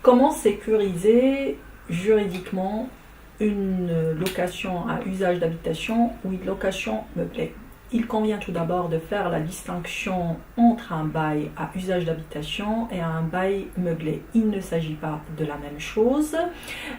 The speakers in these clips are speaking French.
Comment sécuriser juridiquement une location à usage d'habitation ou une location meublée? Il convient tout d'abord de faire la distinction entre un bail à usage d'habitation et un bail meublé. Il ne s'agit pas de la même chose.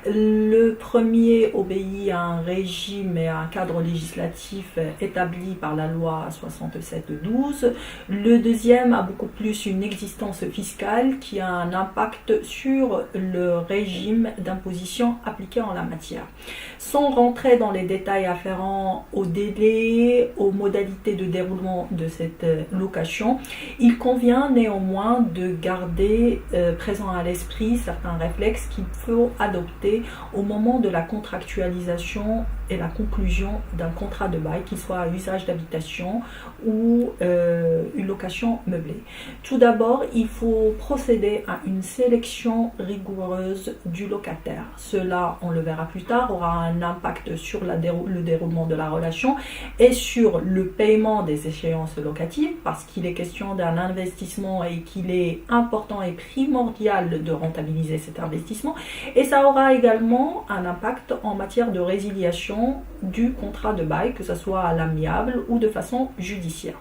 Le premier obéit à un régime et à un cadre législatif établi par la loi 67/12. Le deuxième a beaucoup plus une existence fiscale qui a un impact sur le régime d'imposition appliqué en la matière. Sans rentrer dans les détails afférents au délai, aux modalités de déroulement de cette location, il convient néanmoins de garder présent à l'esprit certains réflexes qu'il faut adopter au moment de la contractualisation et la conclusion d'un contrat de bail, qu'il soit à usage d'habitation ou une location meublée. Tout d'abord, il faut procéder à une sélection rigoureuse du locataire. Cela, on le verra plus tard, aura un impact sur le déroulement de la relation et sur le paiement des échéances locatives, parce qu'il est question d'un investissement et qu'il est important et primordial de rentabiliser cet investissement. Et ça aura également un impact en matière de résiliation du contrat de bail, que ce soit à l'amiable ou de façon judiciaire.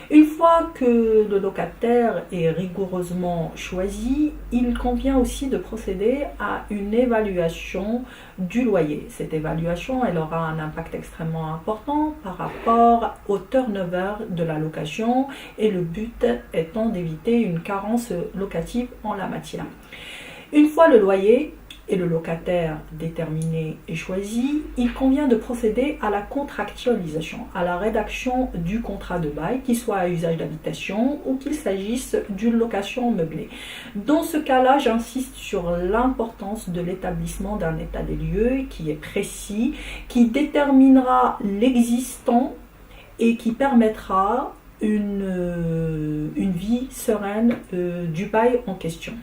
Une fois que le locataire est rigoureusement choisi, il convient aussi de procéder à une évaluation du loyer. Cette évaluation, elle aura un impact extrêmement important par rapport au turnover de la location et le but étant d'éviter une carence locative en la matière. Une fois le loyer et le locataire déterminé et choisi, il convient de procéder à la contractualisation, à la rédaction du contrat de bail, qu'il soit à usage d'habitation ou qu'il s'agisse d'une location meublée. Dans ce cas-là, j'insiste sur l'importance de l'établissement d'un état des lieux qui est précis, qui déterminera l'existant et qui permettra une vie sereine du bail en question.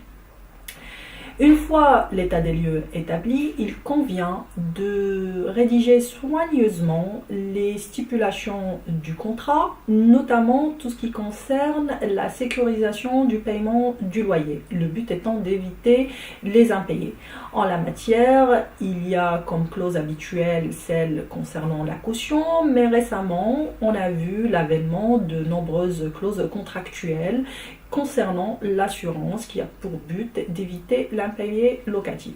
Une fois l'état des lieux établi, il convient de rédiger soigneusement les stipulations du contrat, notamment tout ce qui concerne la sécurisation du paiement du loyer, le but étant d'éviter les impayés. En la matière, il y a comme clause habituelle celle concernant la caution, mais récemment, on a vu l'avènement de nombreuses clauses contractuelles concernant l'assurance qui a pour but d'éviter l'impayé locatif.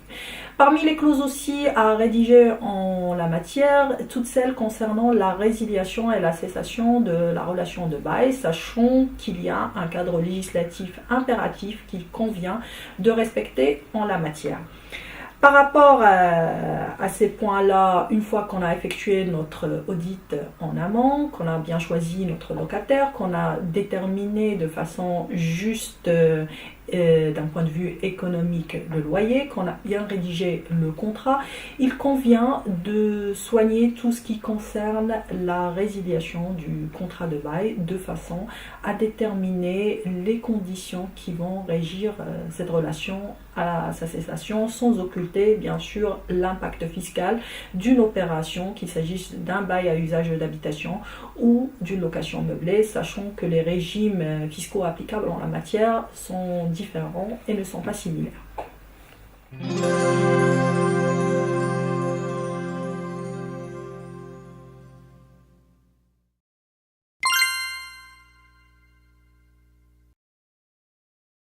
Parmi les clauses aussi à rédiger en la matière, toutes celles concernant la résiliation et la cessation de la relation de bail, sachant qu'il y a un cadre législatif impératif qu'il convient de respecter en la matière. Par rapport à ces points-là, une fois qu'on a effectué notre audit en amont, qu'on a bien choisi notre locataire, qu'on a déterminé de façon juste d'un point de vue économique le loyer, qu'on a bien rédigé le contrat, il convient de soigner tout ce qui concerne la résiliation du contrat de bail de façon à déterminer les conditions qui vont régir cette relation à sa cessation, sans occulter bien sûr l'impact fiscal d'une opération, qu'il s'agisse d'un bail à usage d'habitation ou d'une location meublée, sachant que les régimes fiscaux applicables en la matière sont différents et ne sont pas similaires.